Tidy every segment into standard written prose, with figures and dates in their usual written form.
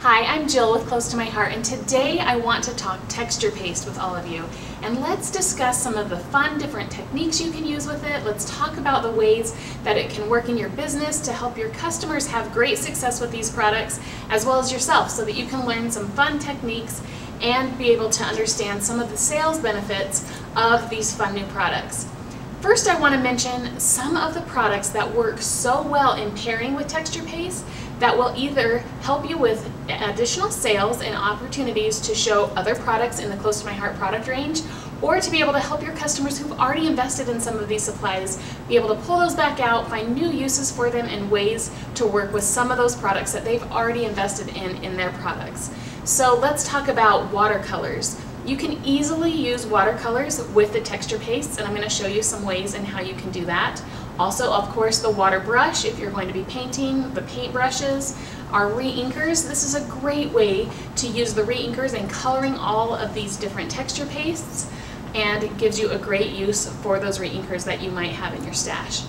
Hi, I'm Jill with Close to My Heart, and today I want to talk texture paste with all of you. And let's discuss some of the fun different techniques you can use with it. Let's talk about the ways that it can work in your business to help your customers have great success with these products, as well as yourself, so that you can learn some fun techniques and be able to understand some of the sales benefits of these fun new products. First, I want to mention some of the products that work so well in pairing with texture paste that will either help you with additional sales and opportunities to show other products in the Close to My Heart product range, or to be able to help your customers who've already invested in some of these supplies be able to pull those back out, find new uses for them and ways to work with some of those products that they've already invested in their products. So let's talk about watercolors. You can easily use watercolors with the texture pastes, and I'm going to show you some ways in how you can do that. Also, of course, the water brush, if you're going to be painting, the paint brushes, our re-inkers. This is a great way to use the re-inkers in coloring all of these different texture pastes, and it gives you a great use for those re-inkers that you might have in your stash.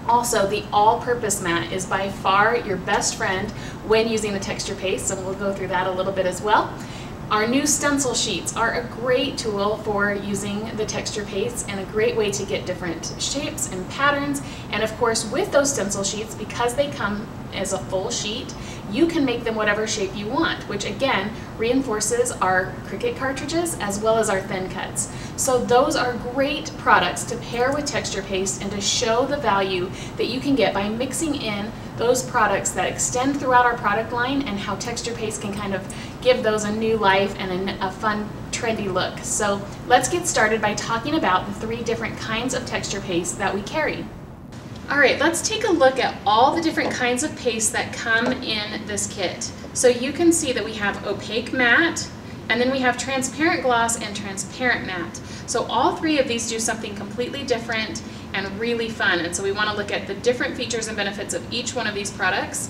Also, the all-purpose mat is by far your best friend when using the texture paste, and we'll go through that a little bit as well. Our new stencil sheets are a great tool for using the texture paste and a great way to get different shapes and patterns. And of course, with those stencil sheets, because they come as a full sheet, you can make them whatever shape you want, which again reinforces our Cricut cartridges as well as our thin cuts. So those are great products to pair with texture paste and to show the value that you can get by mixing in those products that extend throughout our product line, and how texture paste can kind of give those a new life and a fun, trendy look. So let's get started by talking about the 3 different kinds of texture paste that we carry. Alright, let's take a look at all the different kinds of paste that come in this kit. So you can see that we have opaque matte, and then we have transparent gloss and transparent matte. So all 3 of these do something completely different and really fun, and so we want to look at the different features and benefits of each one of these products,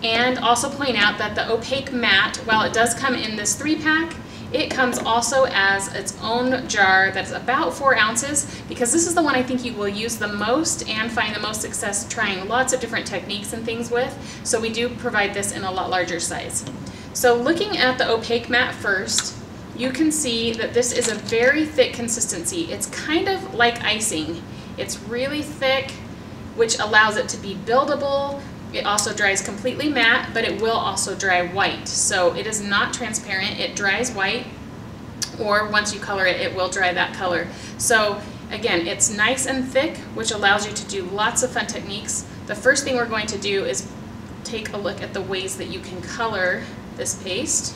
and also point out that the opaque matte, while it does come in this 3-pack, it comes also as its own jar that's about 4 ounces, because this is the one I think you will use the most and find the most success trying lots of different techniques and things with, so we do provide this in a lot larger size. So looking at the opaque matte first, you can see that this is a very thick consistency. It's kind of like icing. It's really thick, which allows it to be buildable. It also dries completely matte, but it will also dry white. So it is not transparent, it dries white, or once you color it, it will dry that color. So again, it's nice and thick, which allows you to do lots of fun techniques. The first thing we're going to do is take a look at the ways that you can color this paste.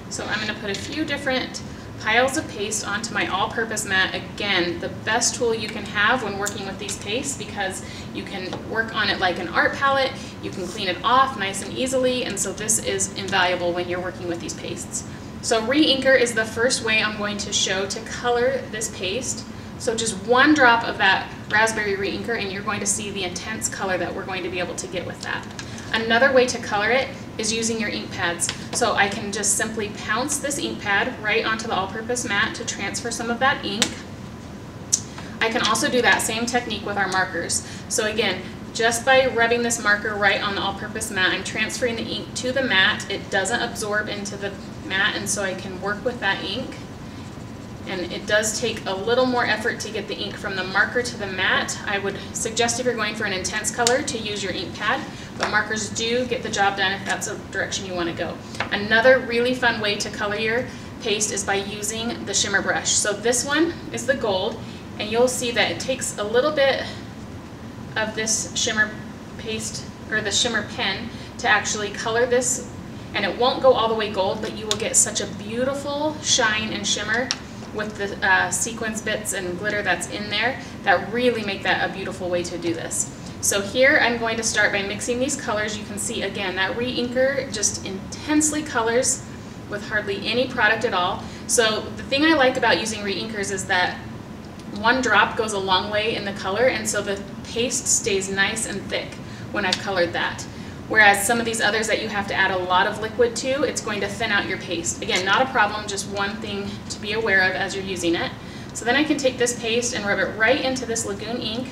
So I'm going to put a few different piles of paste onto my all-purpose mat. Again, the best tool you can have when working with these pastes, because you can work on it like an art palette, you can clean it off nice and easily, and so this is invaluable when you're working with these pastes. So re-inker is the first way I'm going to show to color this paste. So just 1 drop of that raspberry re-inker and you're going to see the intense color that we're going to be able to get with that. Another way to color it is using your ink pads. So I can just simply pounce this ink pad right onto the all-purpose mat to transfer some of that ink. I can also do that same technique with our markers. So again, just by rubbing this marker right on the all-purpose mat, I'm transferring the ink to the mat. It doesn't absorb into the mat, and so I can work with that ink. And it does take a little more effort to get the ink from the marker to the mat. I would suggest, if you're going for an intense color, to use your ink pad, but markers do get the job done if that's a direction you want to go. Another really fun way to color your paste is by using the shimmer brush. So this one is the gold, and you'll see that it takes a little bit of this shimmer paste, or the shimmer pen, to actually color this, and it won't go all the way gold, but you will get such a beautiful shine and shimmer with the sequins bits and glitter that's in there that really make that a beautiful way to do this. So here I'm going to start by mixing these colors. You can see again that re-inker just intensely colors with hardly any product at all. So the thing I like about using re-inkers is that 1 drop goes a long way in the color, and so the paste stays nice and thick when I've colored that. Whereas some of these others that you have to add a lot of liquid to, it's going to thin out your paste. Again, not a problem, just one thing to be aware of as you're using it. So then I can take this paste and rub it right into this Lagoon ink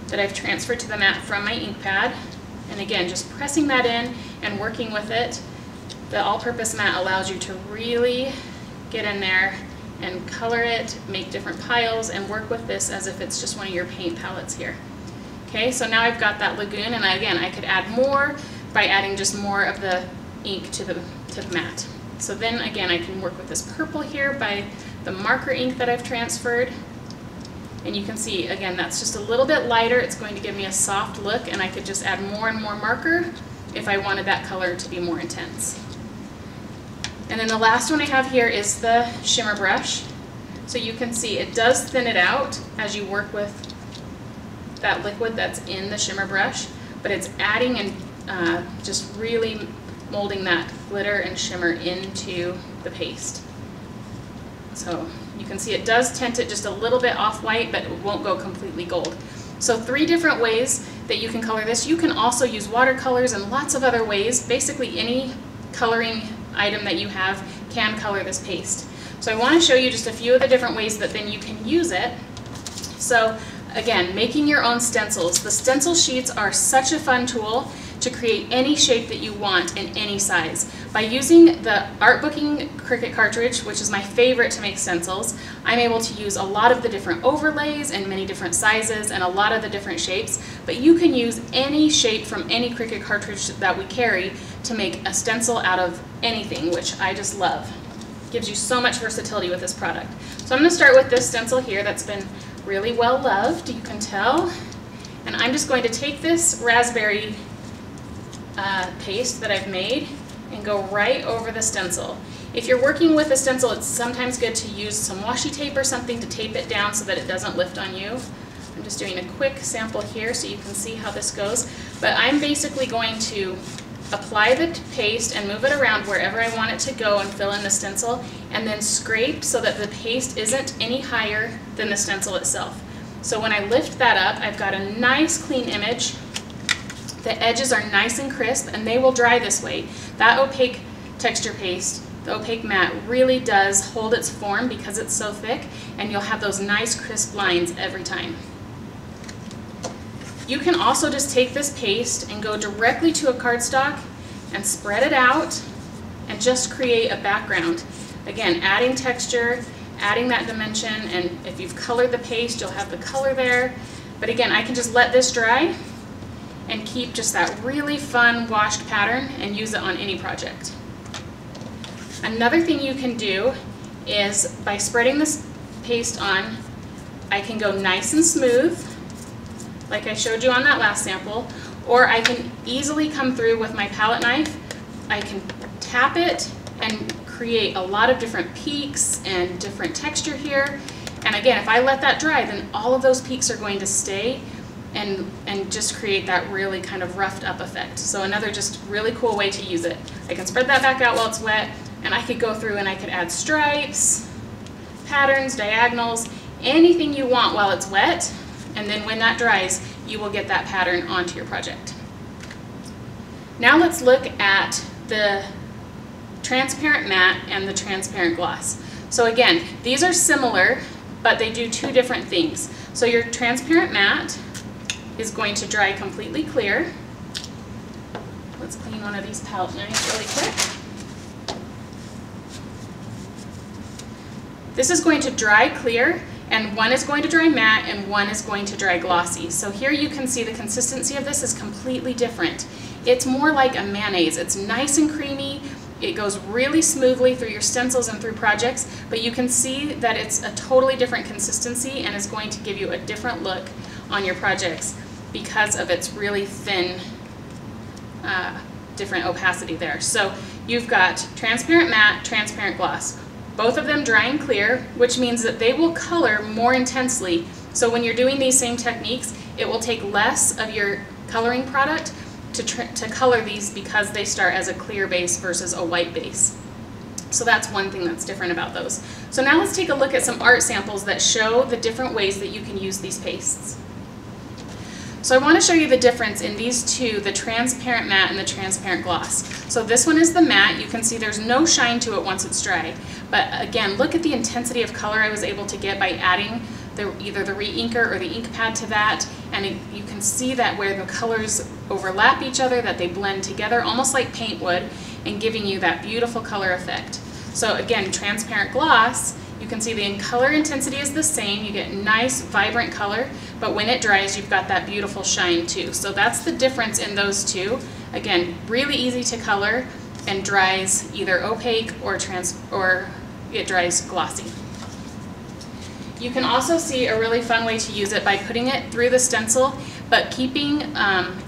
that I've transferred to the mat from my ink pad. And again, just pressing that in and working with it The all-purpose mat allows you to really get in there and color it, make different piles, and work with this as if it's just one of your paint palettes here. Okay, so now I've got that lagoon, and again, I could add more by adding just more of the ink to the mat. So then again, I can work with this purple here by the marker ink that I've transferred. And you can see, again, that's just a little bit lighter. It's going to give me a soft look, and I could just add more and more marker if I wanted that color to be more intense. And then the last one I have here is the shimmer brush. So you can see it does thin it out as you work with that liquid that's in the shimmer brush, but it's adding and just really molding that glitter and shimmer into the paste. So you can see it does tint it just a little bit off-white, but it won't go completely gold. So 3 different ways that you can color this. You can also use watercolors and lots of other ways. Basically any coloring item that you have can color this paste. So I want to show you just a few of the different ways that then you can use it. So again, making your own stencils. The stencil sheets are such a fun tool to create any shape that you want in any size. By using the Art Booking Cricut cartridge, which is my favorite to make stencils, I'm able to use a lot of the different overlays and many different sizes and a lot of the different shapes, but you can use any shape from any Cricut cartridge that we carry to make a stencil out of anything, which I just love. Gives you so much versatility with this product. So I'm going to start with this stencil here that's been really well loved, you can tell. And I'm just going to take this raspberry paste that I've made and go right over the stencil. If you're working with a stencil, it's sometimes good to use some washi tape or something to tape it down so that it doesn't lift on you. I'm just doing a quick sample here so you can see how this goes. But I'm basically going to apply the paste and move it around wherever I want it to go and fill in the stencil, and then scrape so that the paste isn't any higher than the stencil itself. So when I lift that up, I've got a nice clean image. The edges are nice and crisp, and they will dry this way. That opaque texture paste, the opaque mat, really does hold its form because it's so thick, and you'll have those nice crisp lines every time. You can also just take this paste and go directly to a cardstock and spread it out and just create a background. Again, adding texture, adding that dimension, and if you've colored the paste, you'll have the color there. But again, I can just let this dry and keep just that really fun washed pattern and use it on any project. Another thing you can do is by spreading this paste on, I can go nice and smooth, like I showed you on that last sample, or I can easily come through with my palette knife. I can tap it and create a lot of different peaks and different texture here. And again, if I let that dry, then all of those peaks are going to stay and just create that really kind of roughed up effect. So another just really cool way to use it. I can spread that back out while it's wet, and I could go through and I could add stripes, patterns, diagonals, anything you want while it's wet, and then when that dries, you will get that pattern onto your project. Now let's look at the transparent matte and the transparent gloss. So again, these are similar, but they do 2 different things. So your transparent matte is going to dry completely clear. Let's clean one of these palette knives really quick. This is going to dry clear, and one is going to dry matte and one is going to dry glossy. So here you can see the consistency of this is completely different. It's more like a mayonnaise. It's nice and creamy. It goes really smoothly through your stencils and through projects, but you can see that it's a totally different consistency and is going to give you a different look on your projects because of its really thin, different opacity there. So you've got transparent matte, transparent gloss. Both of them dry and clear, which means that they will color more intensely. So when you're doing these same techniques, it will take less of your coloring product to color these because they start as a clear base versus a white base. So that's one thing that's different about those. So now let's take a look at some art samples that show the different ways that you can use these pastes. So I want to show you the difference in these 2, the transparent matte and the transparent gloss. So this one is the matte. You can see there's no shine to it once it's dry. But again, look at the intensity of color I was able to get by adding either the re-inker or the ink pad to that, and you can see that where the colors overlap each other, that they blend together almost like paint would, and giving you that beautiful color effect. So again, transparent gloss, you can see the color intensity is the same. You get nice, vibrant color, but when it dries, you've got that beautiful shine too. So that's the difference in those two. Again, really easy to color and dries either opaque or it dries glossy. You can also see a really fun way to use it by putting it through the stencil, but keeping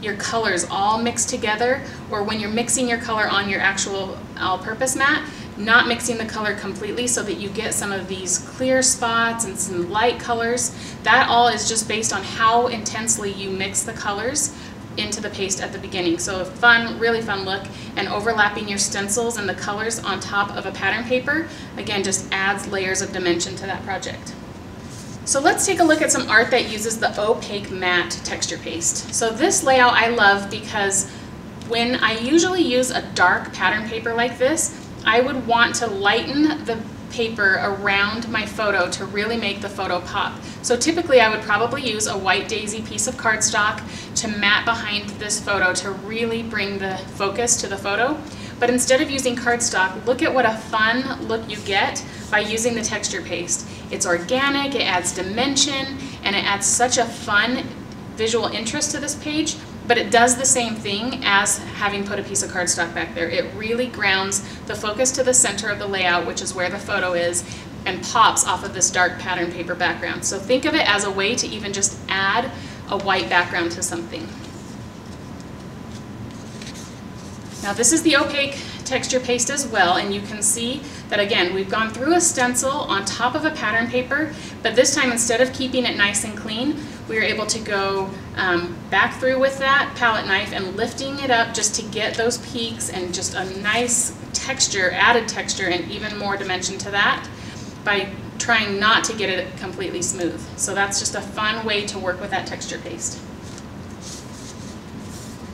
your colors all mixed together, or when you're mixing your color on your actual all-purpose mat, not mixing the color completely so that you get some of these clear spots and some light colors. That all is just based on how intensely you mix the colors into the paste at the beginning. So a fun, really fun look, and overlapping your stencils and the colors on top of a pattern paper, again, just adds layers of dimension to that project. So let's take a look at some art that uses the opaque matte texture paste. So this layout I love because when I usually use a dark pattern paper like this, I would want to lighten the paper around my photo to really make the photo pop. So typically I would probably use a white daisy piece of cardstock to mat behind this photo to really bring the focus to the photo. But instead of using cardstock, look at what a fun look you get by using the texture paste. It's organic, it adds dimension, and it adds such a fun visual interest to this page, but it does the same thing as having put a piece of cardstock back there. It really grounds the focus to the center of the layout, which is where the photo is, and pops off of this dark pattern paper background. So think of it as a way to even just add a white background to something. Now this is the opaque texture paste as well, and you can see that again we've gone through a stencil on top of a pattern paper, but this time instead of keeping it nice and clean, we were able to go back through with that palette knife and lifting it up just to get those peaks and just a nice texture, added texture, and even more dimension to that by trying not to get it completely smooth. So that's just a fun way to work with that texture paste.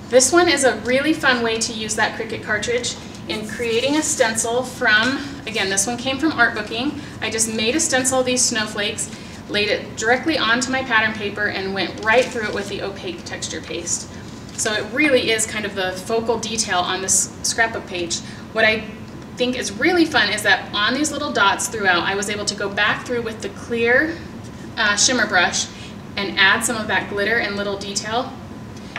This one is a really fun way to use that Cricut cartridge in creating a stencil from, again, this one came from Art Booking. I just made a stencil of these snowflakes, laid it directly onto my pattern paper, and went right through it with the opaque texture paste. So it really is kind of the focal detail on this scrapbook page. What I think is really fun is that on these little dots throughout, I was able to go back through with the clear shimmer brush and add some of that glitter and little detail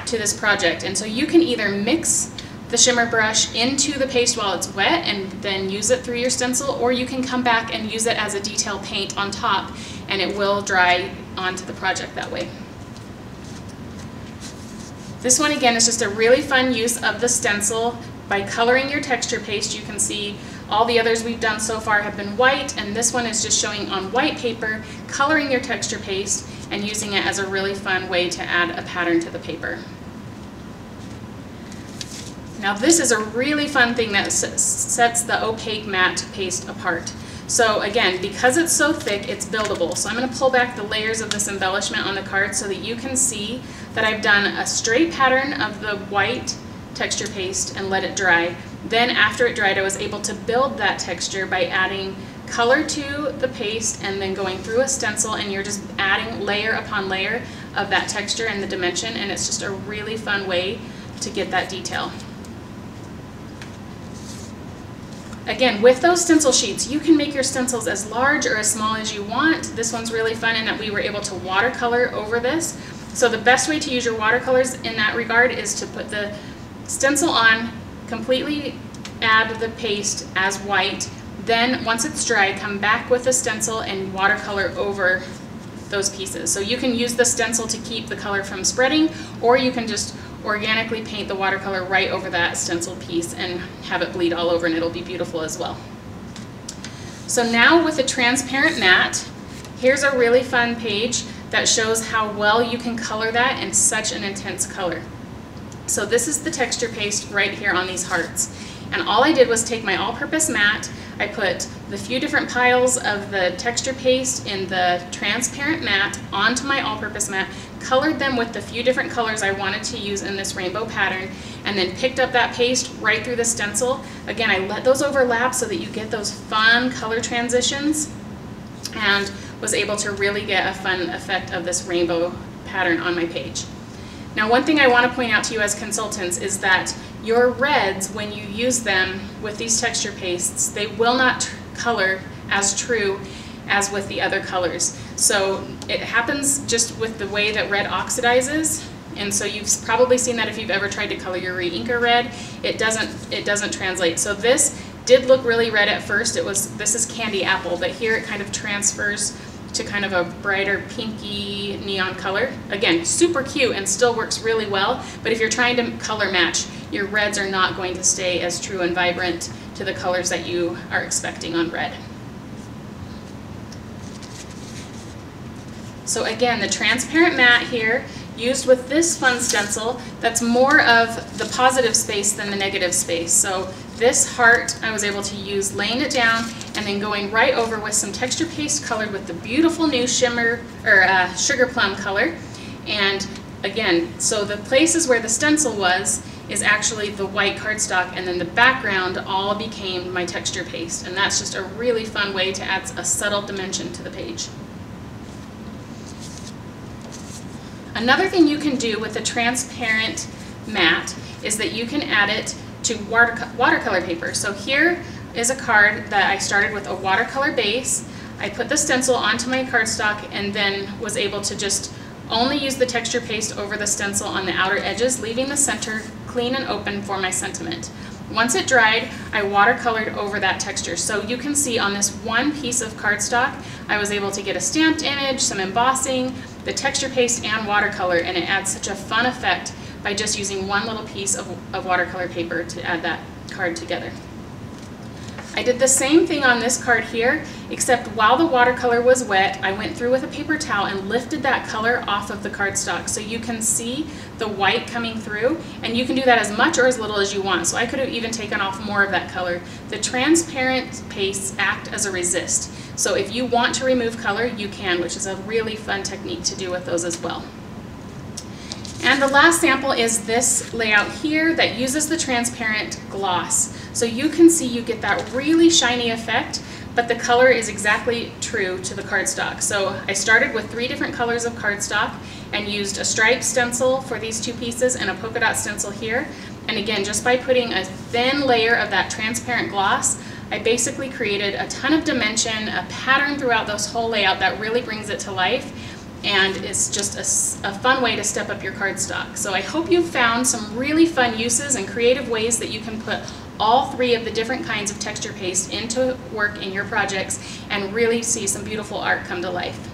to this project. And so you can either mix the shimmer brush into the paste while it's wet and then use it through your stencil, or you can come back and use it as a detail paint on top, and it will dry onto the project that way. This one again is just a really fun use of the stencil. By coloring your texture paste, you can see all the others we've done so far have been white, and this one is just showing on white paper, coloring your texture paste and using it as a really fun way to add a pattern to the paper. Now this is a really fun thing that sets the opaque matte paste apart. So again, because it's so thick, it's buildable. So I'm going to pull back the layers of this embellishment on the card so that you can see that I've done a straight pattern of the white texture paste and let it dry. Then after it dried, I was able to build that texture by adding color to the paste and then going through a stencil, and you're just adding layer upon layer of that texture and the dimension, and it's just a really fun way to get that detail. Again, with those stencil sheets, you can make your stencils as large or as small as you want. This one's really fun in that we were able to watercolor over this. So the best way to use your watercolors in that regard is to put the stencil on, completely add the paste as white, then once it's dry, come back with the stencil and watercolor over those pieces. So you can use the stencil to keep the color from spreading, or you can just organically paint the watercolor right over that stencil piece and have it bleed all over, and it'll be beautiful as well. So now with a transparent matte, here's a really fun page that shows how well you can color that in such an intense color. So this is the texture paste right here on these hearts. And all I did was take my all-purpose mat, I put the few different piles of the texture paste in the transparent mat onto my all-purpose mat, colored them with the few different colors I wanted to use in this rainbow pattern, and then picked up that paste right through the stencil. Again, I let those overlap so that you get those fun color transitions. And was able to really get a fun effect of this rainbow pattern on my page. Now, one thing I want to point out to you as consultants is that your reds, when you use them with these texture pastes, they will not color as true as with the other colors. So it happens just with the way that red oxidizes, and so you've probably seen that if you've ever tried to color your re-inker red, it doesn't translate. So this did look really red at first. This is candy apple, but here it kind of transfers to kind of a brighter pinky neon color. Again, super cute and still works really well, but if you're trying to color match, your reds are not going to stay as true and vibrant to the colors that you are expecting on red. So again, the transparent matte here, used with this fun stencil, that's more of the positive space than the negative space. So this heart I was able to use laying it down and then going right over with some texture paste colored with the beautiful new shimmer or sugar plum color. And again, so the places where the stencil was is actually the white cardstock, and then the background all became my texture paste, and that's just a really fun way to add a subtle dimension to the page. Another thing you can do with the transparent matte is that you can add it to watercolor paper. So here is a card that I started with a watercolor base. I put the stencil onto my cardstock and then was able to just only use the texture paste over the stencil on the outer edges, leaving the center clean and open for my sentiment. Once it dried, I watercolored over that texture. So you can see on this one piece of cardstock, I was able to get a stamped image, some embossing, the texture paste, and watercolor, and it adds such a fun effect by just using one little piece of watercolor paper to add that card together. I did the same thing on this card here, except while the watercolor was wet, I went through with a paper towel and lifted that color off of the cardstock. So you can see the white coming through, and you can do that as much or as little as you want. So I could have even taken off more of that color. The transparent pastes act as a resist. So if you want to remove color, you can, which is a really fun technique to do with those as well. And the last sample is this layout here that uses the transparent gloss. So you can see you get that really shiny effect, but the color is exactly true to the cardstock. So I started with 3 different colors of cardstock and used a striped stencil for these 2 pieces and a polka dot stencil here. And again, just by putting a thin layer of that transparent gloss, I basically created a ton of dimension, a pattern throughout this whole layout that really brings it to life. And it's just a fun way to step up your cardstock. So I hope you've found some really fun uses and creative ways that you can put all 3 of the different kinds of texture paste into work in your projects and really see some beautiful art come to life.